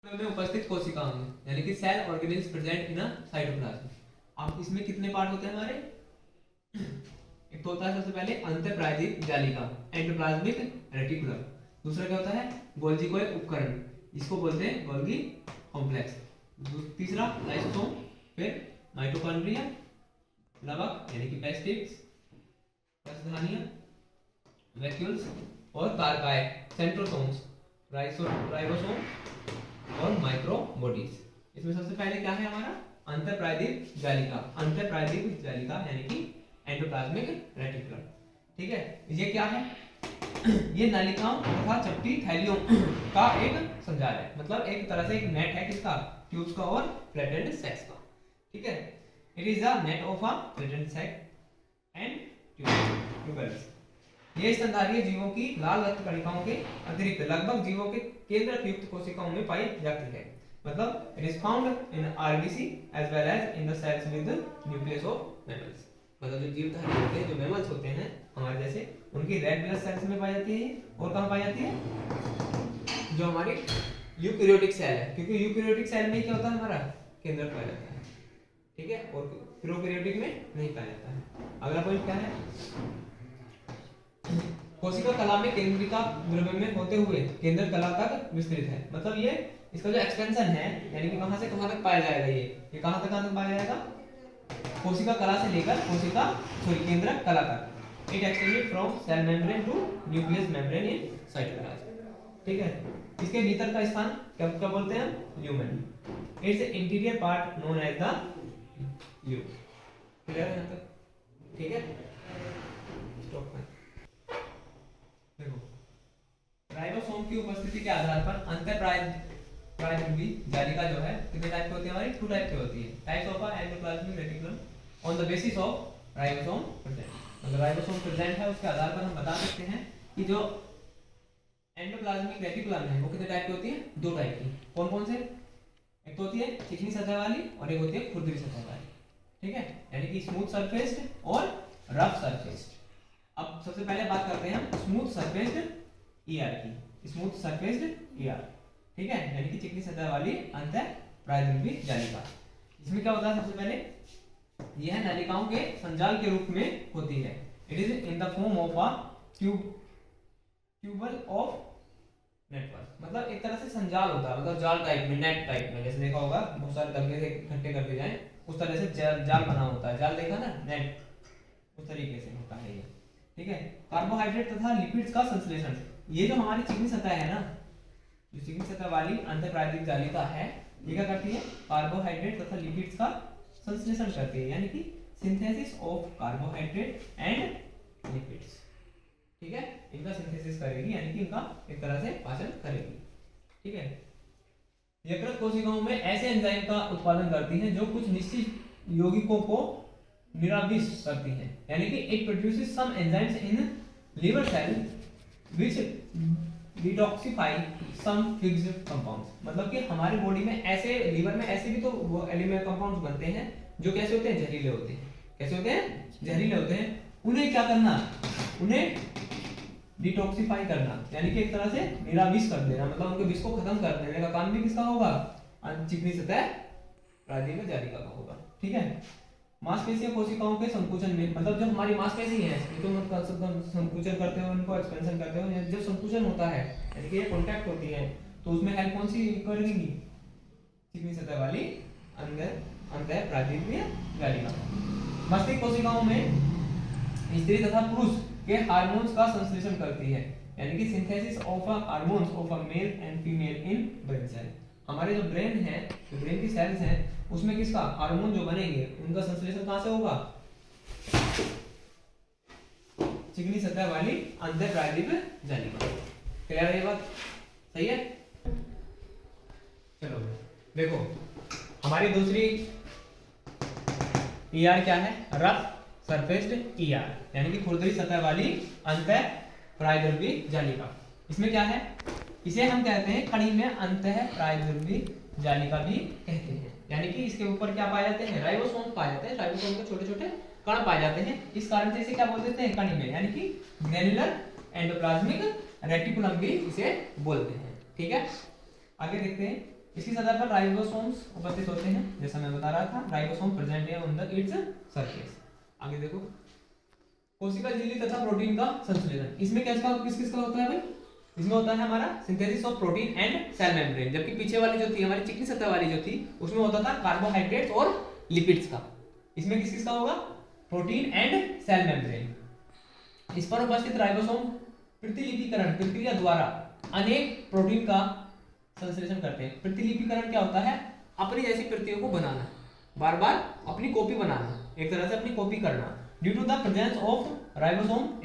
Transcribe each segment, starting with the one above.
में उपस्थित कोशिकाओं में यानी कि cell organelles present in a cytoplasm. अब इसमें कितने पार्ट होते हैं हमारे? एक तो होता है सबसे पहले अंतःप्रायदिक जालिका एंडोप्लाज्मिक रेटिकुलम। दूसरा क्या होता है? गोल्गी उपकरण, इसको बोलते हैं गोल्गी कॉम्प्लेक्स। तीसरा लाइसोसोम, फिर माइटोकॉन्ड्रिया, लवक यानी कि पेस्टिड्स, राजधानियां, वैक्यूल्स और कार्बाई, सेंट्रोसोम्स, राइबोसोम और माइक्रोमोटीज। इसमें सबसे पहले क्या है हमारा? अंतःप्रायदिक जालिका। अंतःप्रायदिक जालिका यानी कि एंडोप्लाज्मिक रेटिकुलम। ठीक है, ये क्या है? ये नलिकाओं तथा चपटी थैलियों का एक संजाल है, मतलब एक तरह से एक नेट है किसका? ट्यूब्स का और फ्लैटेंड सैक्स का। ठीक है, it is a net of a flattened sac and tubules. ये स्तनधारी जीवों की लाल रक्त कणिकाओं के अतिरिक्त लगभग जीवों के केंद्रक युक्त कोशिकाओं में पाई जाती है। मतलब it is found in RBC as well as in the cells with nucleus of mammals. मतलब जो जीवधारी होते हैं, जो मैमल्स होते हैं हमारे जैसे, उनकी रेड ब्लड सेल्स में पाई जाती है। और कहां पाई जाती है? जो हमारी यूकैरियोटिक सेल है, क्योंकि यूकैरियोटिक सेल में क्या होता है? हमारा केंद्रक पाया जाता है। ठीक है, और प्रोकैरियोटिक में नहीं पाया जाता है। अगला पॉइंट क्या है? कोशिका कला में केंद्रिका द्रव्य में होते हुए केंद्र कला तक विस्तृत है। मतलब ये इसका जो एक्सपेंशन है, यानी कि कहां से कहां तक पाया जाएगा? ये कहां तक पाया जाएगा? कोशिका कला से लेकर केंद्र कला तक। It extended from cell membrane to nucleus membrane in cytoplasm. ठीक है, इसके भीतर का स्थान क्या बोलते हैं हम? Lumen. It's interior part known as the lumen. Clear है यहां तक? ठीक है, स्टॉप में देखो, राइबोसोम की उपस्थिति के आधार पर अंतःप्रायद्वीपी जालिका जो है कितने टाइप की होती है? हमारी 2 टाइप की होती है। Types of endoplasmic reticulum on the basis of ribosome present. मतलब राइबोसोम प्रेजेंट है, उसके आधार पर हम बता सकते हैं कि जो एंडोप्लाज्मिक रेटिकुलम है वो कितने टाइप की होती है? 2 टाइप की। कौन कौन से? एक तो होती है चिकनी सतह वाली और एक होती है खुरदरी सतह वाली। ठीक है, यानी कि स्मूथ सरफेस्ड और रफ सरफेस्ड। अब सबसे पहले बात करते हैं हम स्मूथ सरफेस्ड ईआर की। स्मूथ सरफेस्ड ईआर, ठीक है, यानी कि चिकनी सतह वाली अंतःप्रायद्वीपी जालिका। इसमें क्या होता है? सबसे पहले यह नलिकाओं के संजाल के रूप में होती है। It is in the form of a tubule of network. मतलब एक तरह से संजाल होता है, मतलब जाल टाइप में, नेट टाइप में। जैसे देखा होगा बहुत सारे धब्बे से इकट्ठे कर दिए जाए, उस तरह से जाल बना होता है। जाल देखा ना, नेट, उस तरीके से होता है ये। ठीक है, कार्बोहाइड्रेट तथा लिपिड्स का संश्लेषण। ये जो हमारी चिकनी सतह है ना, जो चिकनी सतह वाली अंतःप्रायद्वीपी जालिका है, ये क्या करती है? कार्बोहाइड्रेट तथा लिपिड्स का संश्लेषण करती है, यानी कि synthesis of carbohydrate and lipids. ठीक है, इनका सिंथेसिस करेगी, यानी कि इनका एक तरह से पाचन करेगी। ठीक है, यकृत कोशिकाओं में ऐसे एंजाइम का उत्पादन करती है जो कुछ निश्चित यौगिकों को निराविष करती है, यानी कि it produces some enzymes in liver cell which detoxify some fixed compounds. मतलब कि हमारे बॉडी में ऐसे, लिवर में ऐसे भी तो वो एलिमेंट कंपाउंड्स बनते हैं जो कैसे होते हैं? जहरीले होते हैं। कैसे होते हैं? जहरीले होते हैं। उन्हें क्या करना? उन्हें डिटॉक्सिफाई करना, यानी कि एक तरह से निराविष कर देना, मतलब उनके विष को खत्म कर देने का काम भी किसका होगा? चिकनी सतह प्रायद्वीपी जालिका का होगा। ठीक है, मांसपेशियां कोशिकाओं के संकुचन में, मतलब जब हमारी मांसपेशी है तो संकुचन करते हो, उनको एक्सपेंशन करते हो, जब संकुचन होता है यानी कि ये कांटेक्ट होती है, तो उसमें हेल्प कौन सी करेगी? चिकनी सतह वाली अंतःप्रायद्वीपी जालिका। मस्तिष्क कोशिकाओं में स्त्री तथा पुरुष के हार्मोन्स का संश्लेषण करती है, यानी कि synthesis of hormones of a male and female in brain cell. हमारे जो ब्रेन है, जो ब्रेन की सेल्स हैं, उसमें किसका हार्मोन जो बनेंगे उनका संश्लेषण कहां से होगा? चिकनी सतह वाली अंतःप्रायद्वीपी जालिका। क्लियर है ये बात? सही है। चलो देखो, हमारी दूसरी ईआर क्या है? रफ सरफेस्ड ईआर, यानी कि खुरदरी सतह वाली अंतःप्रायद्वीपी जालिका। इसमें क्या है? इसे हम कहते हैं कड़ी में अंतःप्रायद्वीपी जालिका भी कहते हैं, यानी कि इसके ऊपर क्या पाए जाते हैं? राइबोसोम पाए जाते हैं। राइबोसोम के छोटे छोटे कण पाए जाते हैं, इस कारण से इसे क्या बोल देते हैं? कड़ी में, यानी कि ग्रेनुलर एंडोप्लाज्मिक रेटिकुलम भी इसे बोलते हैं। ठीक है, आगे देखते हैं। इसकी सतह पर राइबोसोम्स उपस्थित होते हैं, जैसा मैं बता रहा था, ribosome present on the its surface. आगे देखो, कोशिका झिल्ली तथा प्रोटीन का संश्लेषण, इसमें किस किसका होता है भाई? इसमें होता है हमारा synthesis of protein and cell membrane, जबकि पीछे वाली जो थी हमारी चिकनी सतह वाली जो थी उसमें होता था कार्बोहाइड्रेट्स और लिपिड्स का। इसमें किस किसका होगा? Protein and cell membrane. इस पर उपस्थित राइबोसोम प्रतिलिपिकरण प्रक्रिया द्वारा अनेक प्रोटीन का संश्लेषण करते हैं। प्रतिलिपिकरण क्या होता है? अपनी जैसी प्रतियों को बनाना, बार बार अपनी कॉपी बनाना, एक तरह से अपनी कॉपी करना। Due to the presence of ribosome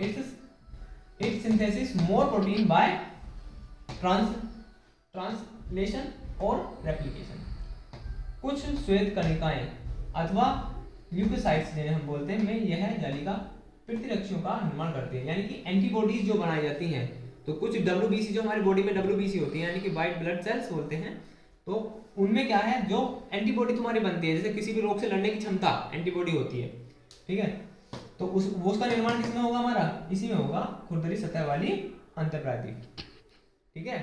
it synthesis more protein by translation और रेप्लिकेशन। कुछ श्वेत कणिकाएं अथवा ल्यूकोसाइट्स जिन्हें हम बोलते हैं में यह जालिका प्रतिरक्षियों का निर्माण करते हैं, यानी कि एंटीबॉडीज जो बनाई जाती हैं। तो कुछ WBC जो हमारी बॉडी में WBC होती है, यानी कि व्हाइट ब्लड सेल्स बोलते हैं, तो उनमें क्या है, जो एंटीबॉडी तुम्हारी बनती है, जैसे किसी भी रोग से लड़ने की क्षमता एंटीबॉडी होती है, ठीक है, तो उसका निर्माण किसमें होगा? हमारा इसी में होगा, खुरदरी सतह वाली अंतःप्रायदिक, ठीक है।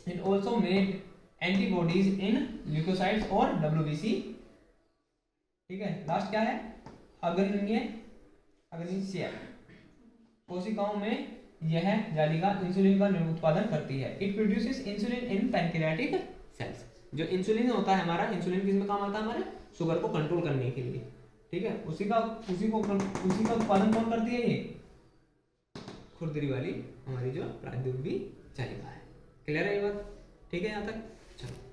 It also made antibodies in leucocytes और WBC, ठीक है। लास्ट क्या है? अग्रगण्य कोशिकाओं में यह जालिका इंसुलिन का उत्पादन करती है। It produces insulin in pancreatic cells. जो इंसुलिन होता है हमारा, इंसुलिन किस में काम आता है? हमारे शुगर को कंट्रोल करने के लिए, ठीक है। उसी का उत्पादन कौन करती है? ये खुरदरी वाली हमारी जो प्राइमरी जालिका है। क्लियर है ये बात? ठीक है यहाँ तक? चलो।